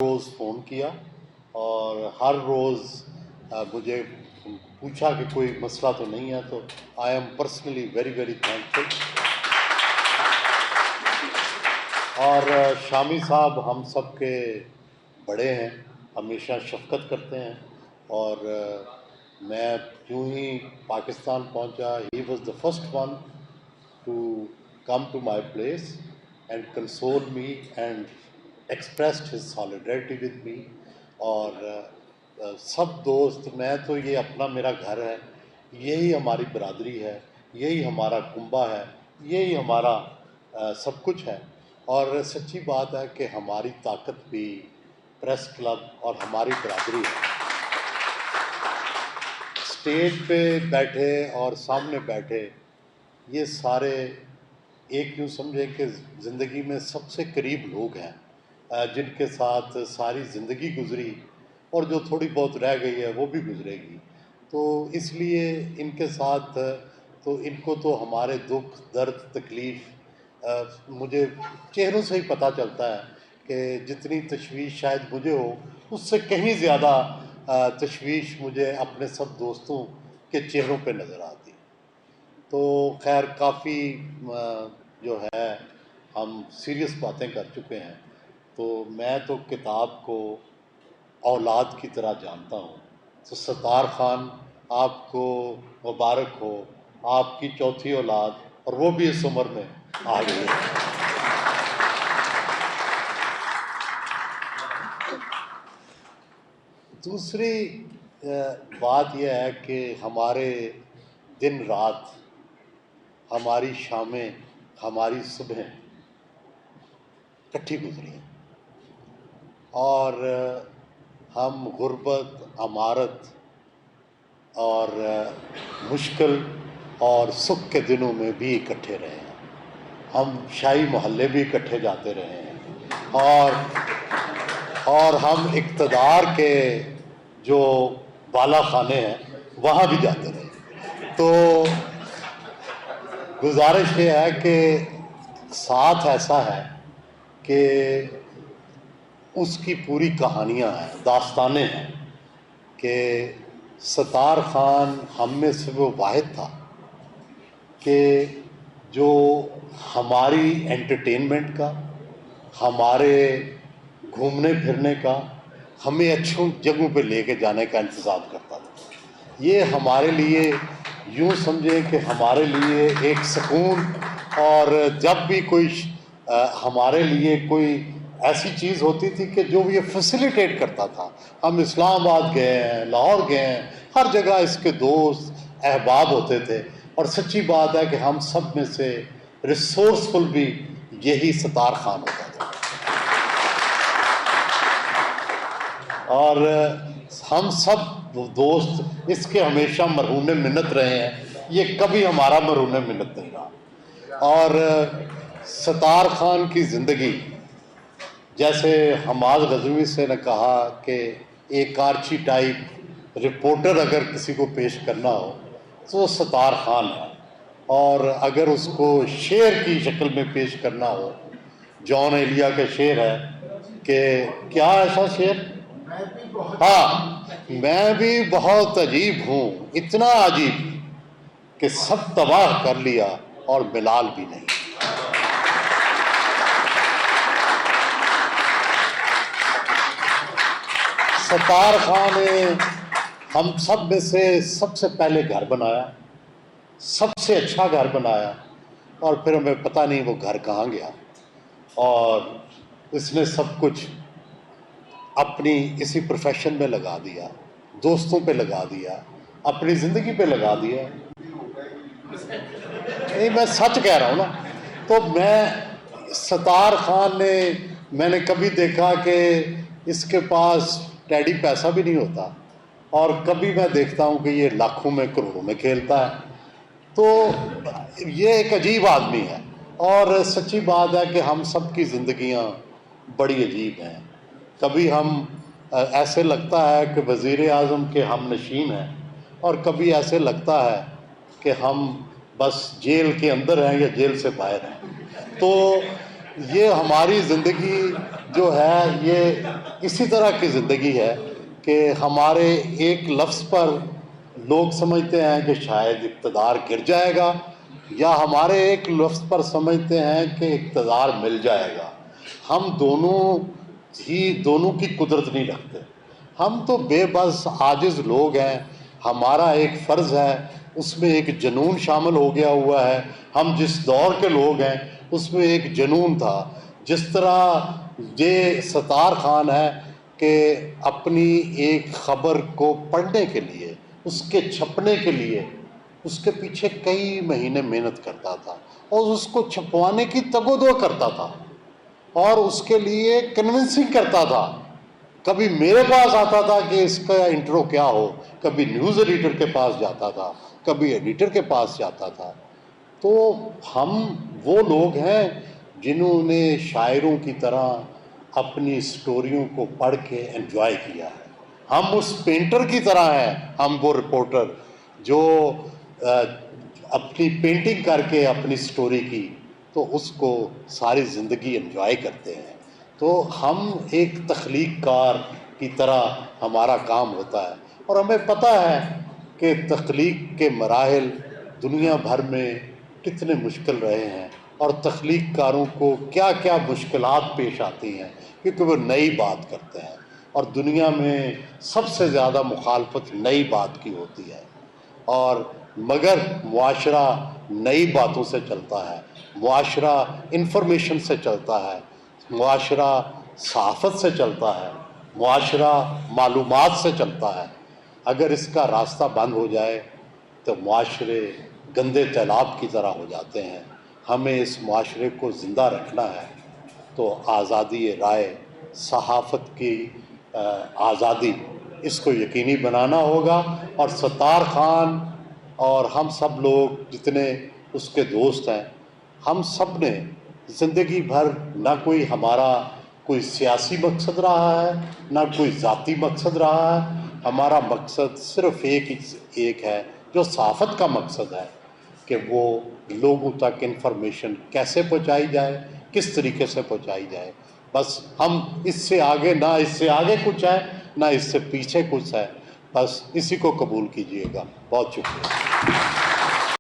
روز phone کیا اور ہر روز مجھے پوچھا کہ کوئی مسئلہ تو نہیں ہے، تو I am personally very very thankful. اور شامی صاحب ہم سب کے بڑے ہیں، ہمیشہ شفقت کرتے ہیں، اور میں یوں ہی پاکستان پہنچا، he was the first one to come to my place and console me and expressed his solidarity with me. اور سب دوست، میں تو یہ اپنا میرا گھر ہے، یہی ہماری برادری ہے، یہی ہمارا کنبہ ہے، یہی ہمارا سب کچھ ہے. اور سچی بات ہے کہ ہماری طاقت بھی پریس کلب اور ہماری برادری ہے. اسٹیج پہ بیٹھے اور سامنے بیٹھے یہ سارے ایک یوں سمجھیں کہ زندگی میں سب سے قریب لوگ ہیں، جن کے ساتھ ساری زندگی گزری اور جو تھوڑی بہت رہ گئی ہے وہ بھی گزرے گی. تو اس لیے ان کے ساتھ تو ان کو تو ہمارے دکھ درد تکلیف مجھے چہروں سے ہی پتہ چلتا ہے کہ جتنی تشویش شاید مجھے ہو اس سے کہیں زیادہ تشویش مجھے اپنے سب دوستوں کے چہروں پہ نظر آتی. تو خیر کافی جو ہے ہم سیریس باتیں کر چکے ہیں. تو میں تو کتاب کو اولاد کی طرح جانتا ہوں. تو ستار خان آپ کو مبارک ہو، آپ کی چوتھی اولاد، اور وہ بھی اس عمر میں آ گئی ہے. دوسری بات یہ ہے کہ ہمارے دن رات، ہماری شامیں، ہماری صبحیں کٹھی گزری ہیں، اور ہم غربت، امارت اور مشکل اور سکھ کے دنوں میں بھی اکٹھے رہے ہیں. ہم شاہی محلے بھی اکٹھے جاتے رہے ہیں، اور ہم اقتدار کے جو بالا خانے ہیں وہاں بھی جاتے رہے. تو گزارش یہ ہے کہ ساتھ ایسا ہے کہ اس کی پوری کہانیاں ہیں، داستانیں ہیں، کہ ستار خان ہم میں سے وہ واحد تھا کہ جو ہماری انٹرٹینمنٹ کا، ہمارے گھومنے پھرنے کا، ہمیں اچھوں جگہوں پہ لے کے جانے کا انتظام کرتا تھا. یہ ہمارے لیے یوں سمجھیں کہ ہمارے لیے ایک سکون، اور جب بھی کوئی ہمارے لیے کوئی ایسی چیز ہوتی تھی کہ جو یہ فیسیلیٹیٹ کرتا تھا. ہم اسلام آباد گئے ہیں، لاہور گئے ہیں، ہر جگہ اس کے دوست احباب ہوتے تھے. اور سچی بات ہے کہ ہم سب میں سے ریسورسفل بھی یہی ستار خان ہوتا تھا. اور ہم سب دوست اس کے ہمیشہ مرہون منت رہے ہیں، یہ کبھی ہمارا مرہون منت نہیں رہا. اور ستار خان کی زندگی، جیسے حماد غزنوی سے نے کہا کہ ایک آرچی ٹائپ رپورٹر اگر کسی کو پیش کرنا ہو تو وہ ستار خان ہے، اور اگر اس کو شعر کی شکل میں پیش کرنا ہو، جان ایلیا کا شعر ہے کہ کیا ایسا شعر، ہاں، میں بھی بہت عجیب ہوں، اتنا عجیب کہ سب تباہ کر لیا اور بلال بھی نہیں. ستار خان نے ہم سب میں سے سب سے پہلے گھر بنایا، سب سے اچھا گھر بنایا، اور پھر ہمیں پتہ نہیں وہ گھر کہاں گیا. اور اس نے سب کچھ اپنی اسی پروفیشن میں لگا دیا، دوستوں پہ لگا دیا، اپنی زندگی پہ لگا دیا. نہیں، میں سچ کہہ رہا ہوں نا. تو ستار خان نے، میں نے کبھی دیکھا کہ اس کے پاس ٹیڈی پیسہ بھی نہیں ہوتا، اور کبھی میں دیکھتا ہوں کہ یہ لاکھوں میں کروڑوں میں کھیلتا ہے. تو یہ ایک عجیب آدمی ہے. اور سچی بات ہے کہ ہم سب کی زندگیاں بڑی عجیب ہیں. کبھی ہم ایسے لگتا ہے کہ وزیر اعظم کے ہم نشین ہیں، اور کبھی ایسے لگتا ہے کہ ہم بس جیل کے اندر ہیں یا جیل سے باہر ہیں. تو یہ ہماری زندگی جو ہے یہ اسی طرح کی زندگی ہے کہ ہمارے ایک لفظ پر لوگ سمجھتے ہیں کہ شاید اقتدار گر جائے گا، یا ہمارے ایک لفظ پر سمجھتے ہیں کہ اقتدار مل جائے گا۔ ہم دونوں کی قدرت نہیں رکھتے۔ ہم تو بے بس عاجز لوگ ہیں۔ ہمارا ایک فرض ہے، اس میں ایک جنون شامل ہو گیا ہوا ہے۔ ہم جس دور کے لوگ ہیں اس میں ایک جنون تھا۔ جس طرح یہ ستار خان ہے کہ اپنی ایک خبر کو پڑھنے کے لیے، اس کے چھپنے کے لیے اس کے پیچھے کئی مہینے محنت کرتا تھا، اور اس کو چھپوانے کی تگ و دو کرتا تھا، اور اس کے لیے کنونسنگ کرتا تھا۔ کبھی میرے پاس آتا تھا کہ اس کا انٹرو کیا ہو، کبھی نیوز ایڈیٹر کے پاس جاتا تھا، کبھی ایڈیٹر کے پاس جاتا تھا۔ تو ہم وہ لوگ ہیں جنہوں نے شاعروں کی طرح اپنی سٹوریوں کو پڑھ کے انجوائے کیا ہے۔ ہم اس پینٹر کی طرح ہیں، ہم وہ رپورٹر جو اپنی پینٹنگ کر کے اپنی سٹوری کی تو اس کو ساری زندگی انجوائے کرتے ہیں۔ تو ہم ایک تخلیق کار کی طرح ہمارا کام ہوتا ہے، اور ہمیں پتہ ہے کہ تخلیق کے مراحل دنیا بھر میں کتنے مشکل رہے ہیں، اور تخلیق کاروں کو کیا کیا مشکلات پیش آتی ہیں، کیونکہ وہ نئی بات کرتے ہیں، اور دنیا میں سب سے زیادہ مخالفت نئی بات کی ہوتی ہے۔ اور مگر معاشرہ نئی باتوں سے چلتا ہے، معاشرہ انفارمیشن سے چلتا ہے، معاشرہ صحافت سے چلتا ہے، معاشرہ معلومات سے چلتا ہے۔ اگر اس کا راستہ بند ہو جائے تو معاشرے گندے تیلاب کی طرح ہو جاتے ہیں۔ ہمیں اس معاشرے کو زندہ رکھنا ہے تو آزادی رائے، صحافت کی آزادی، اس کو یقینی بنانا ہوگا۔ اور ستار خان اور ہم سب لوگ جتنے اس کے دوست ہیں، ہم سب نے زندگی بھر نہ کوئی ہمارا کوئی سیاسی مقصد رہا ہے، نہ کوئی ذاتی مقصد رہا ہے۔ ہمارا مقصد صرف ایک ہے جو صحافت کا مقصد ہے، کہ وہ لوگوں تک انفارمیشن کیسے پہنچائی جائے، کس طریقے سے پہنچائی جائے۔ بس ہم اس سے آگے نہ اس سے آگے کچھ ہے، نہ اس سے پیچھے کچھ ہے، بس اسی کو قبول کیجیے گا۔ بہت شکریہ۔